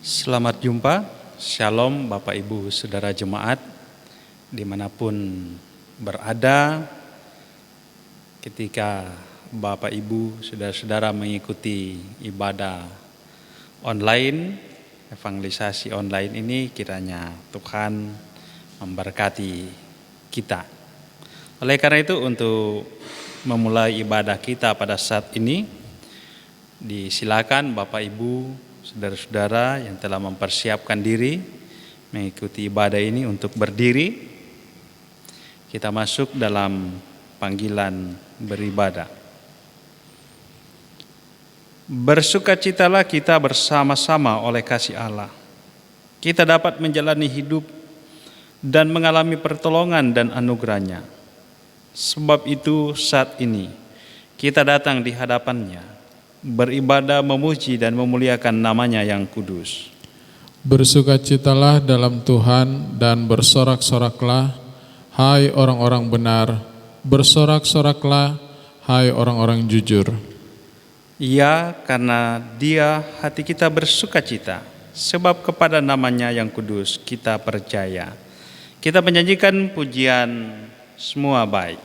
Selamat jumpa, Shalom Bapak Ibu Saudara Jemaat dimanapun berada. Ketika Bapak Ibu Saudara-saudara mengikuti ibadah online, evangelisasi online ini, kiranya Tuhan memberkati kita. Oleh karena itu, untuk memulai ibadah kita pada saat ini, disilakan Bapak Ibu saudara-saudara yang telah mempersiapkan diri mengikuti ibadah ini untuk berdiri. Kita masuk dalam panggilan beribadah. Bersukacitalah kita bersama-sama oleh kasih Allah. Kita dapat menjalani hidup dan mengalami pertolongan dan anugerah-Nya. Sebab itu saat ini kita datang di hadapan-Nya, beribadah, memuji dan memuliakan nama-Nya yang kudus. Bersukacitalah dalam Tuhan dan bersorak-soraklah, hai orang-orang benar, bersorak-soraklah, hai orang-orang jujur. Ya, karena Dia hati kita bersukacita, sebab kepada nama-Nya yang kudus kita percaya. Kita menyanyikan pujian Semua Baik.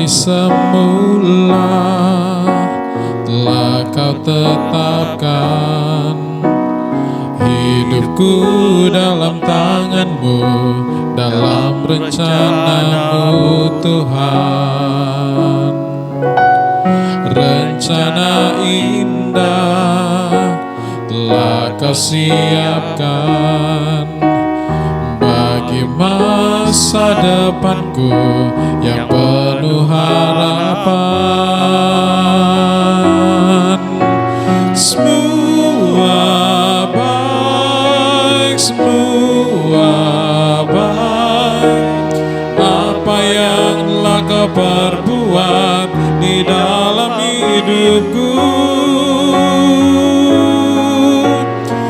Semula telah Kau tetapkan hidupku dalam tangan-Mu, dalam rencana-Mu Tuhan. Rencana indah telah Kau siapkan bagi masa depanku yang penuh harapan. Semua baik, semua baik, apa yang telah Kau perbuat di dalam hidupku.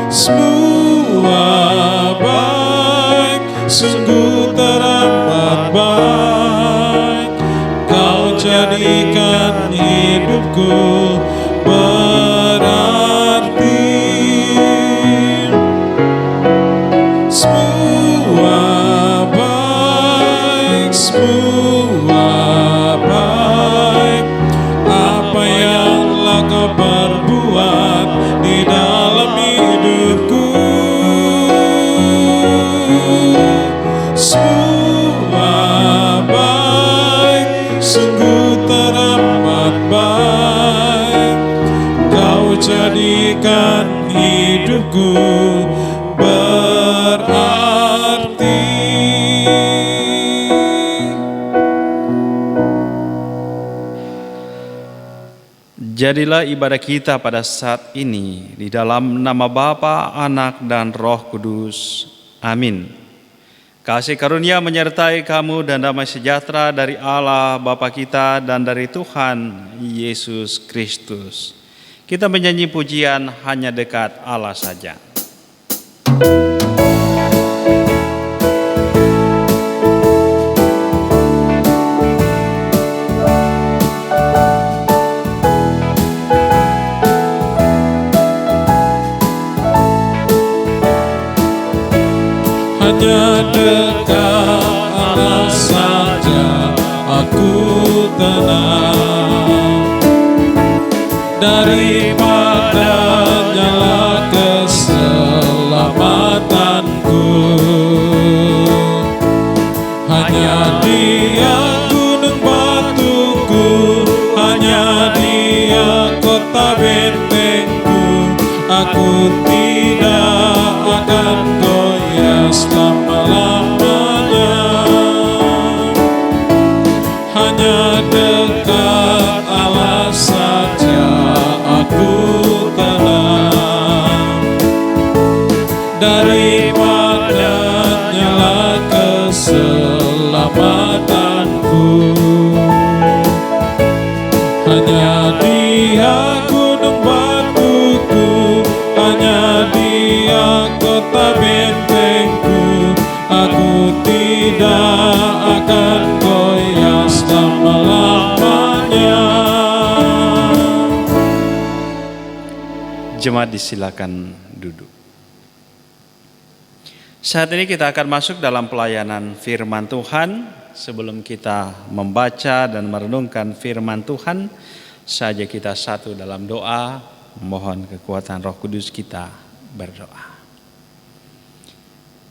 Semua baik, sungguh teramat baik, Kau jadikan hidupku berarti. Semua baik, semua baik, apa yang telah Kau perbuat di dalam hidupku. Semua baik, sungguh teramat baik, Kau jadikan hidupku berarti. Jadilah ibadah kita pada saat ini di dalam nama Bapa, Anak, dan Roh Kudus. Amin. Kasih karunia menyertai kamu dan damai sejahtera dari Allah Bapa kita dan dari Tuhan Yesus Kristus. Kita menyanyi pujian Hanya Dekat Allah Saja. Hanya dekat Allah saja aku tenang, daripada nyala keselamatanku. Hanya Dia gunung batuku, hanya Dia kota bentengku. Aku tidak akan goyah selama-lamanya. Hanya dekat Allah saja aku tenang, daripada nyala keselamatanku. Jemaat disilakan duduk. Saat ini kita akan masuk dalam pelayanan firman Tuhan. Sebelum kita membaca dan merenungkan firman Tuhan, saja kita satu dalam doa, mohon kekuatan Roh Kudus, kita berdoa.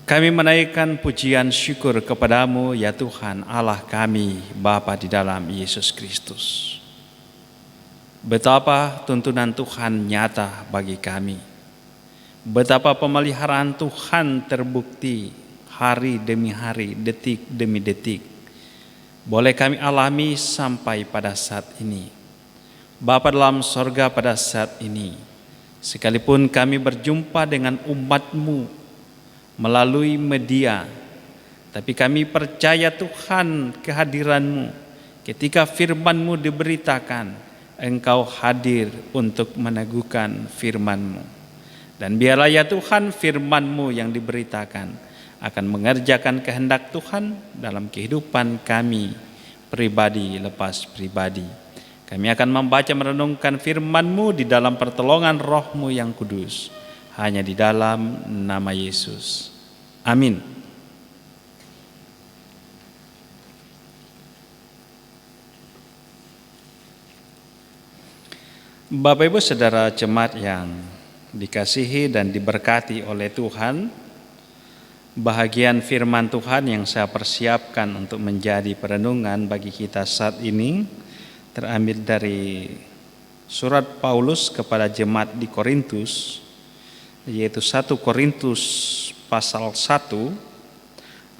Kami menaikkan pujian syukur kepadamu ya Tuhan Allah kami, Bapa di dalam Yesus Kristus. Betapa tuntunan Tuhan nyata bagi kami. Betapa pemeliharaan Tuhan terbukti hari demi hari, detik demi detik. Boleh kami alami sampai pada saat ini. Bapa dalam sorga, pada saat ini, sekalipun kami berjumpa dengan umat-Mu melalui media, tapi kami percaya Tuhan kehadiran-Mu. Ketika firman-Mu diberitakan, Engkau hadir untuk meneguhkan firman-Mu. Dan biarlah ya Tuhan firman-Mu yang diberitakan akan mengerjakan kehendak Tuhan dalam kehidupan kami pribadi lepas pribadi. Kami akan membaca merenungkan firman-Mu di dalam pertolongan Roh-Mu yang kudus. Hanya di dalam nama Yesus. Amin. Bapak Ibu Saudara jemaat yang dikasihi dan diberkati oleh Tuhan, bahagian firman Tuhan yang saya persiapkan untuk menjadi perenungan bagi kita saat ini terambil dari surat Paulus kepada jemaat di Korintus, yaitu 1 Korintus pasal 1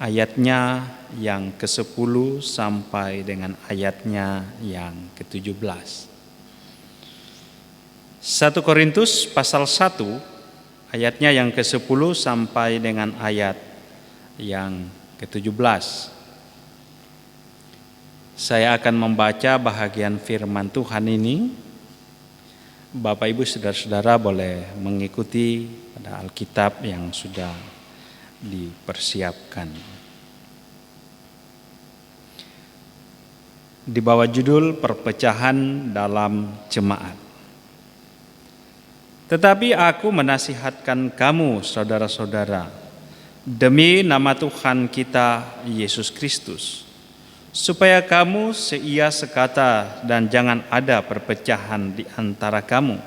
ayatnya yang ke-10 sampai dengan ayatnya yang ke-17. 1 Korintus pasal 1 ayatnya yang ke-10 sampai dengan ayat yang ke-17. Saya akan membaca bahagian firman Tuhan ini. Bapak Ibu Saudara-saudara boleh mengikuti pada Alkitab yang sudah dipersiapkan. Di bawah judul perpecahan dalam jemaat. Tetapi aku menasihatkan kamu saudara-saudara, demi nama Tuhan kita Yesus Kristus, supaya kamu seia sekata dan jangan ada perpecahan di antara kamu.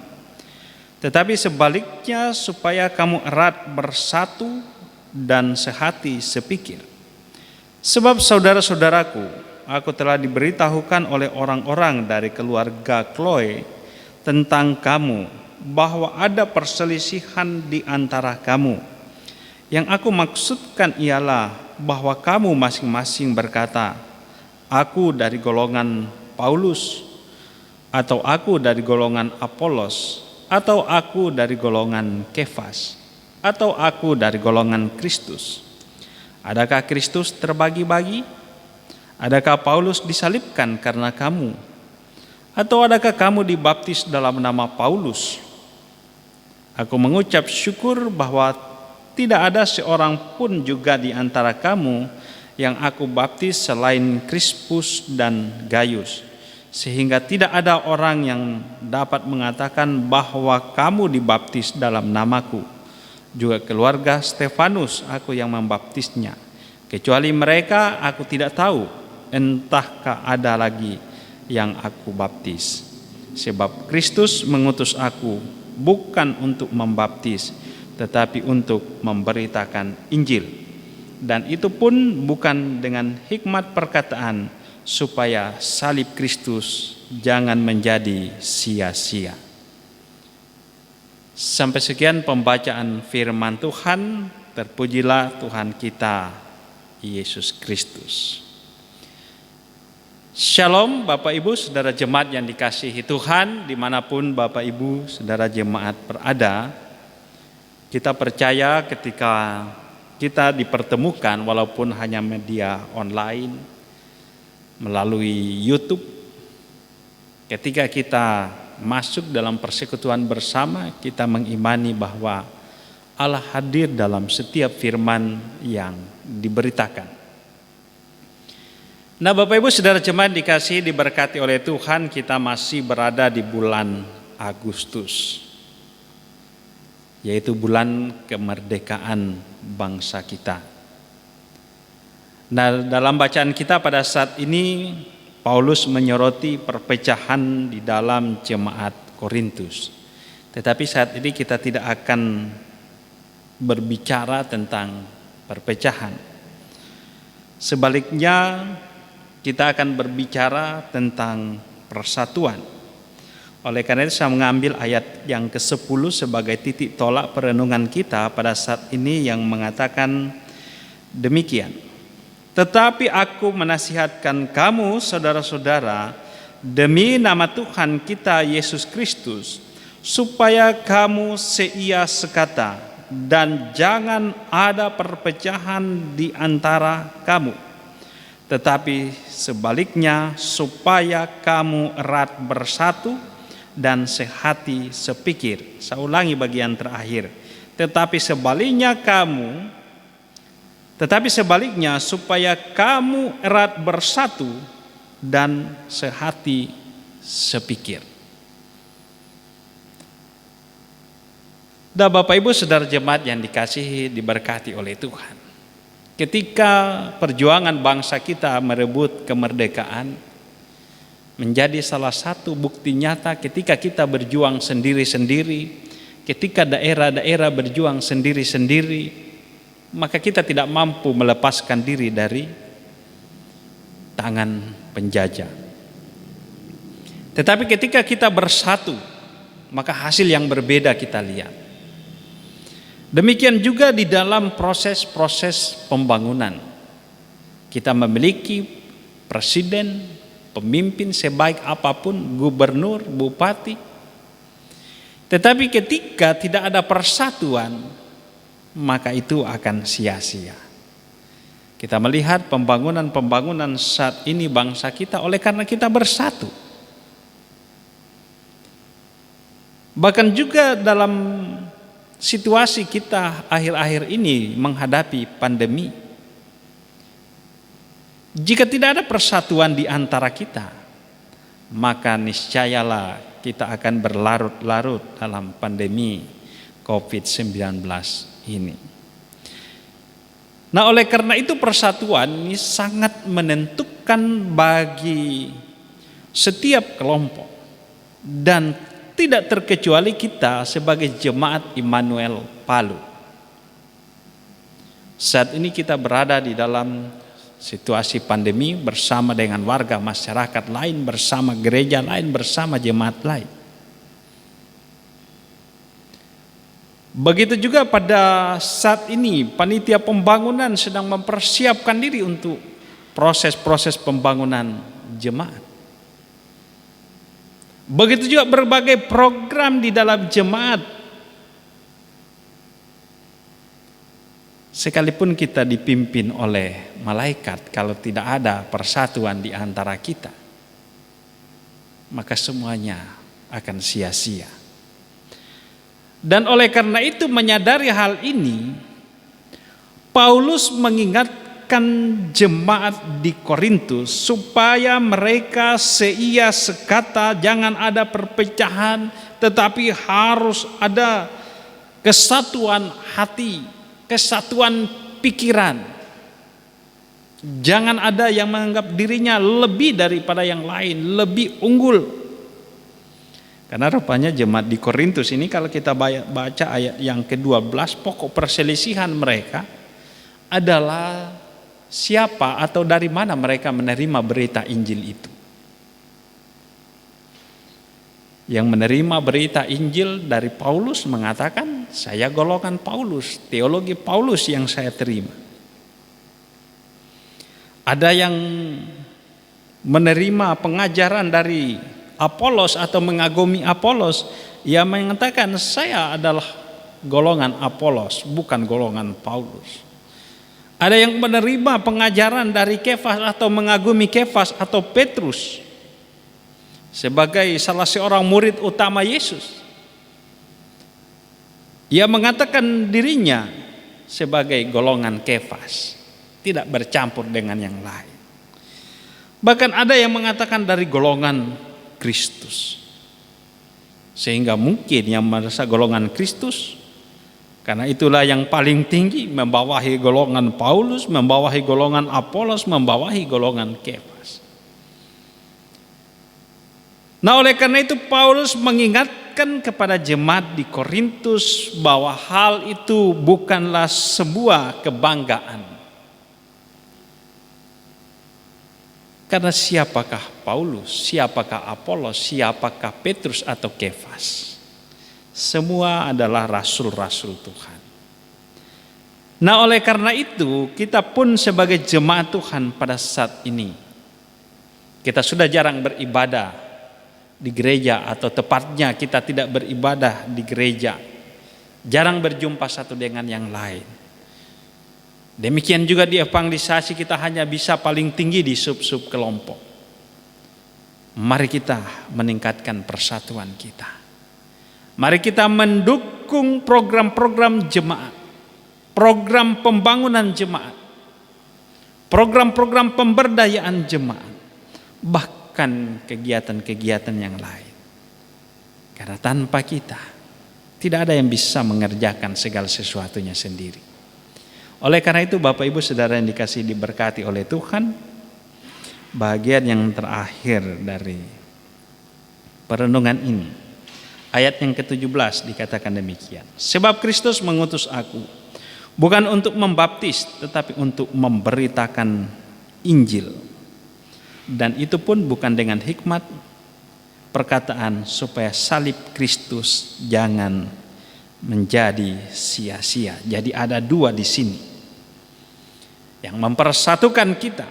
Tetapi sebaliknya supaya kamu erat bersatu dan sehati sepikir. Sebab saudara-saudaraku, aku telah diberitahukan oleh orang-orang dari keluarga Chloe tentang kamu, bahwa ada perselisihan di antara kamu. Yang aku maksudkan ialah bahwa kamu masing-masing berkata, aku dari golongan Paulus, atau aku dari golongan Apolos, atau aku dari golongan Kefas, atau aku dari golongan Kristus. Adakah Kristus terbagi-bagi? Adakah Paulus disalibkan karena kamu? Atau adakah kamu dibaptis dalam nama Paulus? Aku mengucap syukur bahwa tidak ada seorang pun juga di antara kamu yang aku baptis selain Krispus dan Gaius, sehingga tidak ada orang yang dapat mengatakan bahwa kamu dibaptis dalam namaku. Juga keluarga Stefanus aku yang membaptisnya. Kecuali mereka aku tidak tahu, entahkah ada lagi yang aku baptis. Sebab Kristus mengutus aku bukan untuk membaptis, tetapi untuk memberitakan Injil. Dan itu pun bukan dengan hikmat perkataan, supaya salib Kristus jangan menjadi sia-sia. Sampai sekian pembacaan firman Tuhan. Terpujilah Tuhan kita Yesus Kristus. Shalom Bapak Ibu Saudara jemaat yang dikasihi Tuhan, dimanapun Bapak Ibu Saudara jemaat berada. Kita percaya ketika kita dipertemukan walaupun hanya media online, melalui YouTube, ketika kita masuk dalam persekutuan bersama, kita mengimani bahwa Allah hadir dalam setiap firman yang diberitakan. Nah Bapak Ibu Saudara jemaat dikasihi diberkati oleh Tuhan, kita masih berada di bulan Agustus. yaitu bulan kemerdekaan bangsa kita. Nah, dalam bacaan kita pada saat ini Paulus menyoroti perpecahan di dalam jemaat Korintus. Tetapi saat ini kita tidak akan berbicara tentang perpecahan. Sebaliknya kita akan berbicara tentang persatuan. Oleh karena itu saya mengambil ayat yang ke-10 sebagai titik tolak perenungan kita pada saat ini yang mengatakan demikian. Tetapi aku menasihatkan kamu saudara-saudara demi nama Tuhan kita Yesus Kristus, supaya kamu seia sekata dan jangan ada perpecahan di antara kamu. Tetapi sebaliknya supaya kamu erat bersatu dan sehati sepikir. Saya ulangi bagian terakhir. Tetapi sebaliknya supaya kamu erat bersatu dan sehati sepikir. Dan Bapak Ibu Saudara jemaat yang dikasihi diberkati oleh Tuhan. Ketika perjuangan bangsa kita merebut kemerdekaan menjadi salah satu bukti nyata ketika kita berjuang sendiri-sendiri, ketika daerah-daerah berjuang sendiri-sendiri, maka kita tidak mampu melepaskan diri dari tangan penjajah. Tetapi ketika kita bersatu, maka hasil yang berbeda kita lihat. Demikian juga di dalam proses-proses pembangunan. Kita memiliki presiden, pemimpin sebaik apapun, gubernur, bupati. Tetapi ketika tidak ada persatuan, maka itu akan sia-sia. Kita melihat pembangunan saat ini bangsa kita oleh karena kita bersatu. Bahkan juga dalam situasi kita akhir-akhir ini menghadapi pandemi, jika tidak ada persatuan di antara kita, maka niscayalah kita akan berlarut-larut dalam pandemi COVID-19 ini. Nah, oleh karena itu persatuan ini sangat menentukan bagi setiap kelompok dan tidak terkecuali kita sebagai jemaat Immanuel Palu. Saat ini kita berada di dalam situasi pandemi bersama dengan warga masyarakat lain, bersama gereja lain, bersama jemaat lain. Begitu juga pada saat ini panitia pembangunan sedang mempersiapkan diri untuk proses-proses pembangunan jemaat. Begitu juga berbagai program di dalam jemaat. Sekalipun kita dipimpin oleh malaikat, kalau tidak ada persatuan di antara kita, maka semuanya akan sia-sia. Dan oleh karena itu menyadari hal ini, Paulus mengingatkan jemaat di Korintus supaya mereka seia sekata, jangan ada perpecahan, tetapi harus ada kesatuan hati, kesatuan pikiran. Jangan ada yang menganggap dirinya lebih daripada yang lain, lebih unggul. Karena rupanya jemaat di Korintus ini kalau kita baca ayat yang ke-12, pokok perselisihan mereka adalah siapa atau dari mana mereka menerima berita Injil itu. Yang menerima berita Injil dari Paulus mengatakan, saya golongan Paulus, teologi Paulus yang saya terima. Ada yang menerima pengajaran dari Apolos atau mengagumi Apolos, ia mengatakan saya adalah golongan Apolos, bukan golongan Paulus. Ada yang menerima pengajaran dari Kefas atau mengagumi Kefas atau Petrus sebagai salah seorang murid utama Yesus. Ia mengatakan dirinya sebagai golongan Kefas, tidak bercampur dengan yang lain. Bahkan ada yang mengatakan dari golongan Kristus. Sehingga mungkin yang merasa golongan Kristus Karena itulah yang paling tinggi, membawahi golongan Paulus, membawahi golongan Apolos, membawahi golongan Kefas. Nah, oleh karena itu Paulus mengingatkan kepada jemaat di Korintus bahwa hal itu bukanlah sebuah kebanggaan. Karena siapakah Paulus, siapakah Apolos, siapakah Petrus atau Kefas? Semua adalah rasul-rasul Tuhan. Nah, oleh karena itu kita pun sebagai jemaat Tuhan pada saat ini, kita sudah jarang beribadah di gereja, atau tepatnya kita tidak beribadah di gereja, jarang berjumpa satu dengan yang lain. Demikian juga di evangelisasi kita hanya bisa paling tinggi di sub-sub kelompok. Mari kita meningkatkan persatuan kita. Mari kita mendukung program-program jemaat, program pembangunan jemaat, program-program pemberdayaan jemaat, bahkan kegiatan-kegiatan yang lain. Karena tanpa kita tidak ada yang bisa mengerjakan segala sesuatunya sendiri. Oleh karena itu Bapak Ibu Saudara yang dikasihi diberkati oleh Tuhan, bagian yang terakhir dari perenungan ini, ayat yang ke-17 dikatakan demikian. Sebab Kristus mengutus aku bukan untuk membaptis, tetapi untuk memberitakan Injil. Dan itu pun bukan dengan hikmat perkataan, supaya salib Kristus jangan menjadi sia-sia. Jadi ada dua di sini yang mempersatukan kita,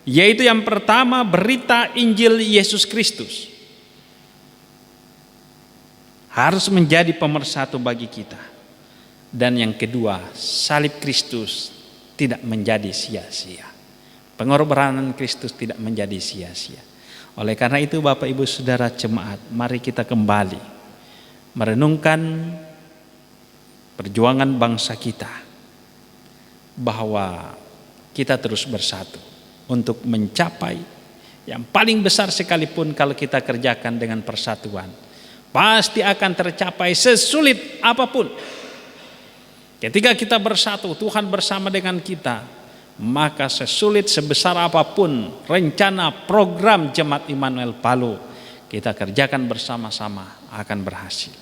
yaitu yang pertama berita Injil Yesus Kristus harus menjadi pemersatu bagi kita, dan yang kedua salib Kristus tidak menjadi sia-sia, pengorbanan Kristus tidak menjadi sia-sia. Oleh karena itu Bapak Ibu Saudara jemaat, mari kita kembali merenungkan perjuangan bangsa kita, bahwa kita terus bersatu untuk mencapai yang paling besar sekalipun. Kalau kita kerjakan dengan persatuan, pasti akan tercapai sesulit apapun. Ketika kita bersatu, Tuhan bersama dengan kita, maka sesulit sebesar apapun rencana program Jemaat Immanuel Palu, kita kerjakan bersama-sama akan berhasil.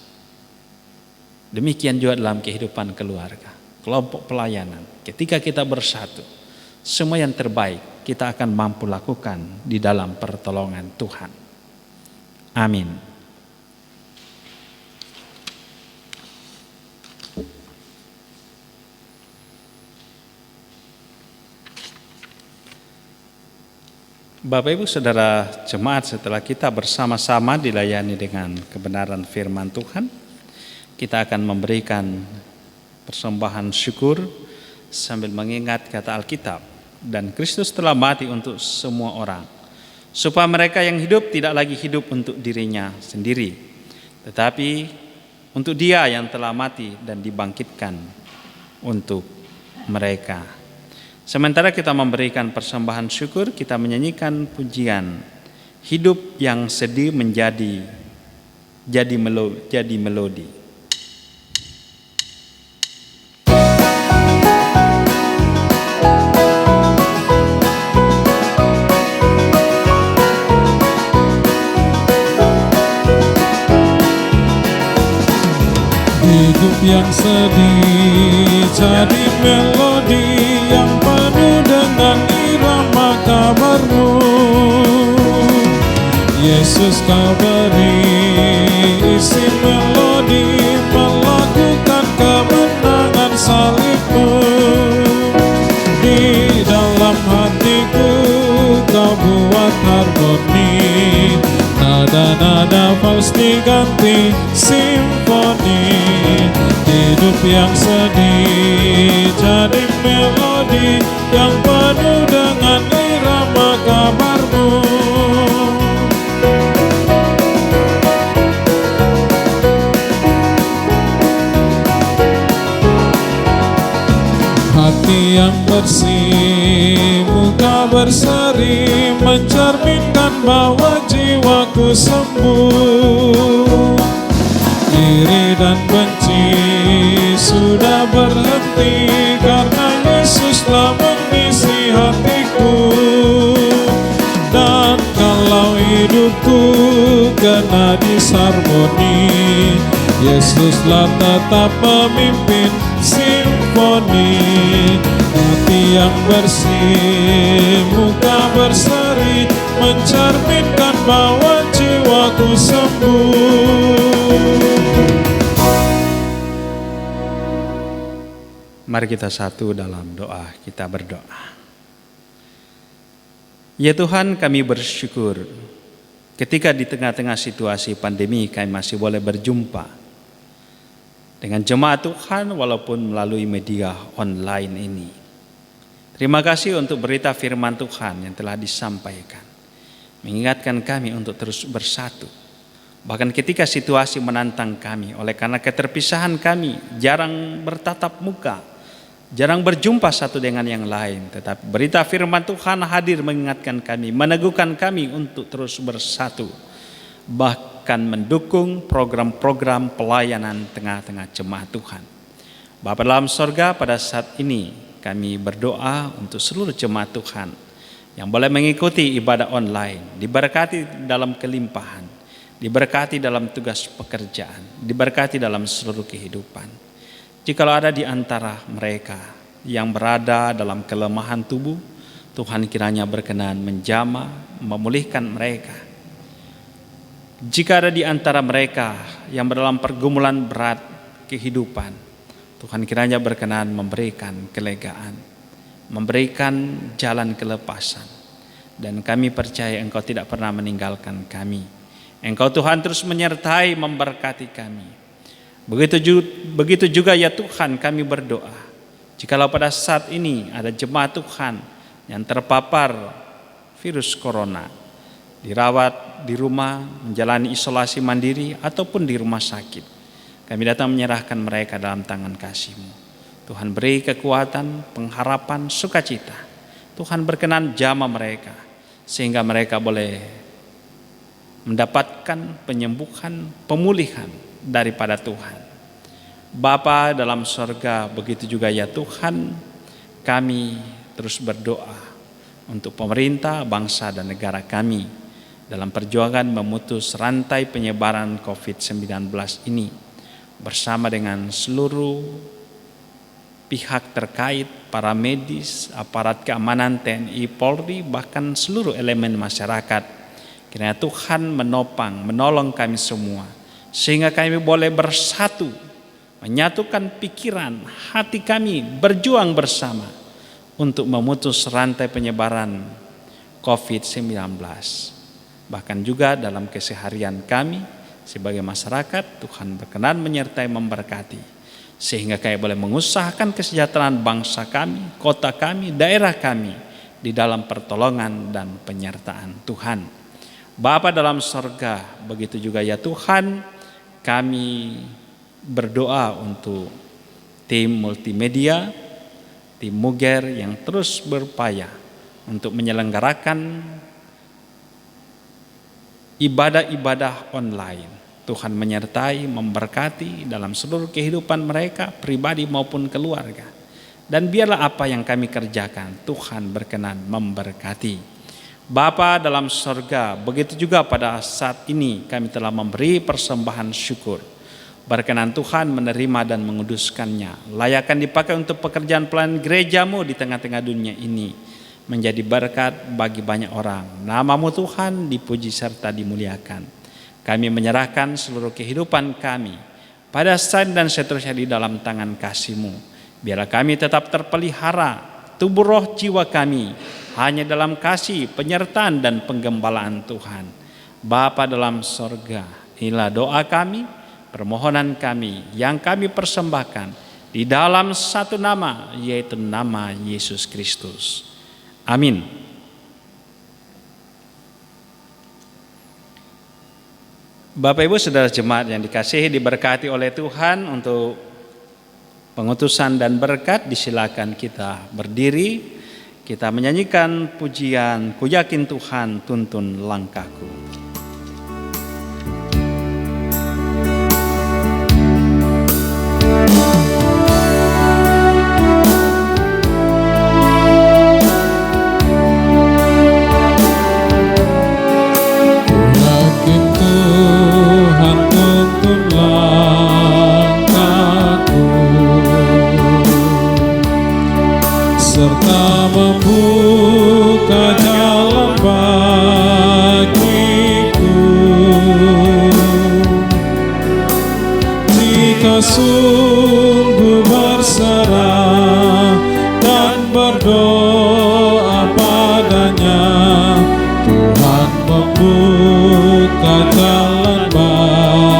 Demikian juga dalam kehidupan keluarga, kelompok pelayanan. Ketika kita bersatu, semua yang terbaik kita akan mampu lakukan di dalam pertolongan Tuhan. Amin. Bapak Ibu Saudara jemaat, setelah kita bersama-sama dilayani dengan kebenaran firman Tuhan, kita akan memberikan persembahan syukur sambil mengingat kata Alkitab, dan Kristus telah mati untuk semua orang, supaya mereka yang hidup tidak lagi hidup untuk dirinya sendiri, tetapi untuk Dia yang telah mati dan dibangkitkan untuk mereka. Sementara kita memberikan persembahan syukur, kita menyanyikan pujian hidup yang sedih menjadi melodi. Hidup yang sedih jadi melodi yang penuh dengan irama kabar-Mu. Yesus, Kau beri isi melodi, melakukan kemenangan salib-Mu. Di dalam hatiku Kau buat harmoni, nada-nada fals diganti simfoni. Hidup yang sedih jadi melodi yang penuh dengan irama kabar-Mu. Hati yang bersih, muka berseri, mencerminkan bahwa jiwaku sembuh. Iri dan benci sudah berhenti, karena Yesus telah mengisi hatiku. Dan kalau hidupku kena disharmoni, Yesuslah tetap memimpin simfoni. Hati yang bersih, muka berseri, mencerminkan bahwa jiwaku sembuh. Mari kita satu dalam doa, kita berdoa. Ya Tuhan, kami bersyukur ketika di tengah-tengah situasi pandemi kami masih boleh berjumpa dengan jemaat Tuhan walaupun melalui media online ini. Terima kasih untuk berita firman Tuhan yang telah disampaikan, mengingatkan kami untuk terus bersatu. Bahkan ketika situasi menantang kami, oleh karena keterpisahan kami, jarang bertatap muka, jarang berjumpa satu dengan yang lain. Tetapi berita firman Tuhan hadir mengingatkan kami, meneguhkan kami untuk terus bersatu, bahkan mendukung program-program pelayanan tengah-tengah jemaat Tuhan. Bapa dalam sorga, pada saat ini kami berdoa untuk seluruh jemaat Tuhan yang boleh mengikuti ibadah online, diberkati dalam kelimpahan, diberkati dalam tugas pekerjaan, diberkati dalam seluruh kehidupan. Jikalau ada di antara mereka yang berada dalam kelemahan tubuh, Tuhan kiranya berkenan menjamah, memulihkan mereka. Jika ada di antara mereka yang dalam pergumulan berat kehidupan, Tuhan kiranya berkenan memberikan kelegaan, memberikan jalan kelepasan. Dan kami percaya Engkau tidak pernah meninggalkan kami. Engkau Tuhan terus menyertai, memberkati kami. Begitu juga ya Tuhan, kami berdoa, jikalau pada saat ini ada jemaat Tuhan yang terpapar virus corona, dirawat di rumah, menjalani isolasi mandiri ataupun di rumah sakit, kami datang menyerahkan mereka dalam tangan kasih-Mu. Tuhan beri kekuatan, pengharapan, sukacita. Tuhan berkenan jamah mereka, sehingga mereka boleh mendapatkan penyembuhan, pemulihan daripada Tuhan. Bapa dalam sorga, begitu juga ya Tuhan, kami terus berdoa untuk pemerintah, bangsa dan negara kami dalam perjuangan memutus rantai penyebaran COVID-19 ini, bersama dengan seluruh pihak terkait, para medis, aparat keamanan TNI, Polri, bahkan seluruh elemen masyarakat. Kiranya Tuhan menopang, menolong kami semua, sehingga kami boleh bersatu, menyatukan pikiran, hati kami, berjuang bersama untuk memutus rantai penyebaran COVID-19. Bahkan juga dalam keseharian kami sebagai masyarakat, Tuhan berkenan menyertai, memberkati, sehingga kami boleh mengusahakan kesejahteraan bangsa kami, kota kami, daerah kami di dalam pertolongan dan penyertaan Tuhan. Bapa dalam sorga, begitu juga ya Tuhan, kami berdoa untuk tim multimedia, tim Muger yang terus berupaya untuk menyelenggarakan ibadah-ibadah online. Tuhan menyertai, memberkati dalam seluruh kehidupan mereka, pribadi maupun keluarga. Dan biarlah apa yang kami kerjakan, Tuhan berkenan memberkati. Bapa dalam sorga, begitu juga pada saat ini kami telah memberi persembahan syukur. Berkenan Tuhan menerima dan menguduskannya, layakkan dipakai untuk pekerjaan pelayanan gereja-Mu di tengah-tengah dunia ini, menjadi berkat bagi banyak orang. Nama-Mu Tuhan dipuji serta dimuliakan. Kami menyerahkan seluruh kehidupan kami pada saat dan seterusnya di dalam tangan kasih-Mu. Biarlah kami tetap terpelihara, tubuh roh jiwa kami hanya dalam kasih, penyertaan dan penggembalaan Tuhan. Bapa dalam sorga, inilah doa kami, permohonan kami yang kami persembahkan di dalam satu nama, yaitu nama Yesus Kristus. Amin. Bapak Ibu Saudara jemaat yang dikasihi, diberkati oleh Tuhan, untuk pengutusan dan berkat disilakan kita berdiri. Kita menyanyikan pujian Ku Yakin Tuhan Tuntun Langkahku. jalan bagiku.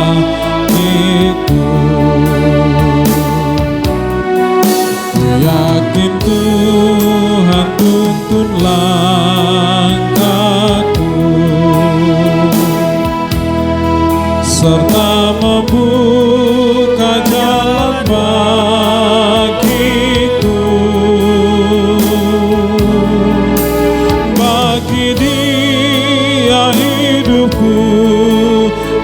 Ku yakin Tuhan tuntun langkahku, serta membuka jalan bagiku. Bagi Dia hidupku,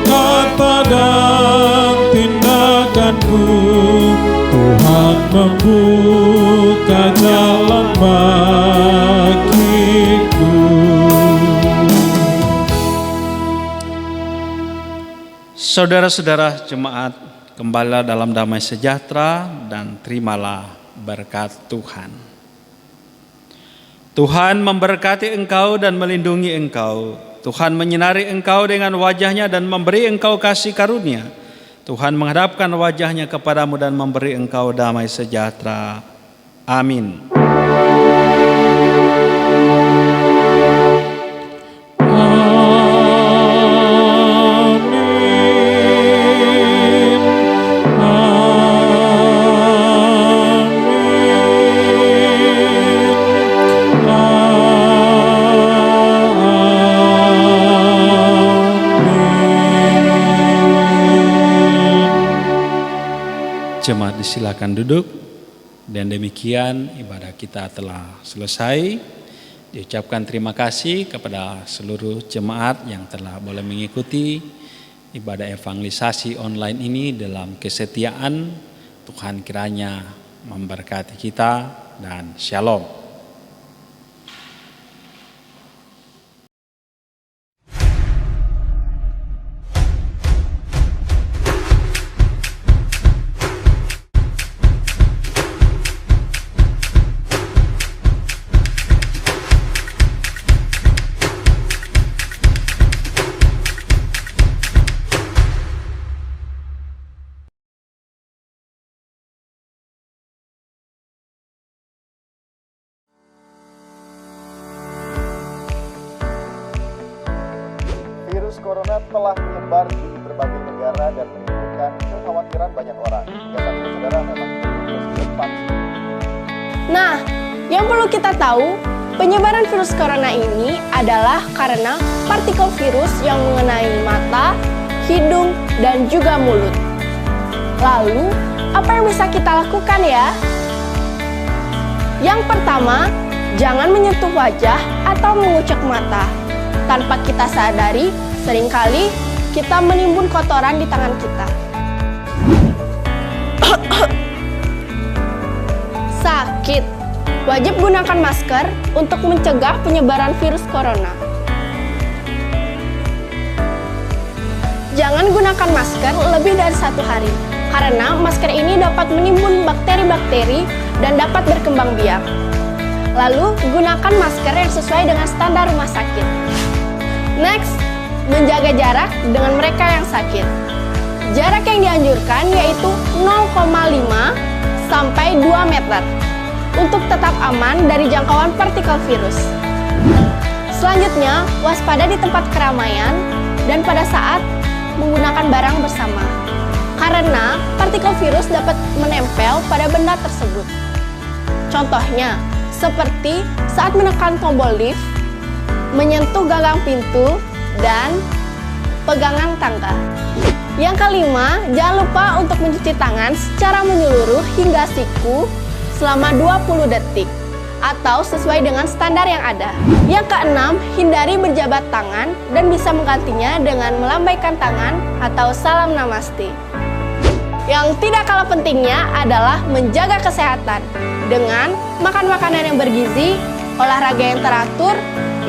kata dan tindakanku, Tuhan membuka jalan bagiku. Saudara-saudara jemaat, kembalilah dalam damai sejahtera dan terimalah berkat Tuhan. Tuhan memberkati engkau dan melindungi engkau. Tuhan menyinari engkau dengan wajah-Nya dan memberi engkau kasih karunia. Tuhan menghadapkan wajah-Nya kepadamu dan memberi engkau damai sejahtera. Amin. Jemaat disilakan duduk, dan demikian ibadah kita telah selesai. Diucapkan terima kasih kepada seluruh jemaat yang telah boleh mengikuti ibadah evangelisasi online ini dalam kesetiaan. Tuhan kiranya memberkati kita dan shalom. Virus corona telah menyebar di berbagai negara dan menimbulkan kekhawatiran banyak orang. Ya, saudara, memang terus berekspansi. Nah, yang perlu kita tahu, penyebaran virus corona ini adalah karena partikel virus yang mengenai mata, hidung, dan juga mulut. Lalu, apa yang bisa kita lakukan ya? Yang pertama, jangan menyentuh wajah atau mengucek mata. Tanpa kita sadari, seringkali kita menimbun kotoran di tangan kita. Sakit. Wajib gunakan masker untuk mencegah penyebaran virus corona. Jangan gunakan masker lebih dari 1 hari, karena masker ini dapat menimbun bakteri-bakteri dan dapat berkembang biak. Lalu, gunakan masker yang sesuai dengan standar rumah sakit. Next, menjaga jarak dengan mereka yang sakit. Jarak yang dianjurkan yaitu 0,5 sampai 2 meter untuk tetap aman dari jangkauan partikel virus. Selanjutnya, waspada di tempat keramaian dan pada saat menggunakan barang bersama, karena partikel virus dapat menempel pada benda tersebut. Contohnya, seperti saat menekan tombol lift, menyentuh gagang pintu, dan pegangan tangga. Yang kelima, jangan lupa untuk mencuci tangan secara menyeluruh hingga siku selama 20 detik atau sesuai dengan standar yang ada. Yang keenam, hindari berjabat tangan dan bisa menggantinya dengan melambaikan tangan atau salam namaste. Yang tidak kalah pentingnya adalah menjaga kesehatan dengan makan makanan yang bergizi, olahraga yang teratur,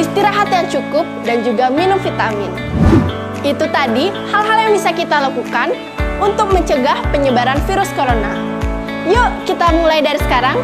istirahat yang cukup, dan juga minum vitamin. Itu tadi hal-hal yang bisa kita lakukan untuk mencegah penyebaran virus corona. Yuk kita mulai dari sekarang.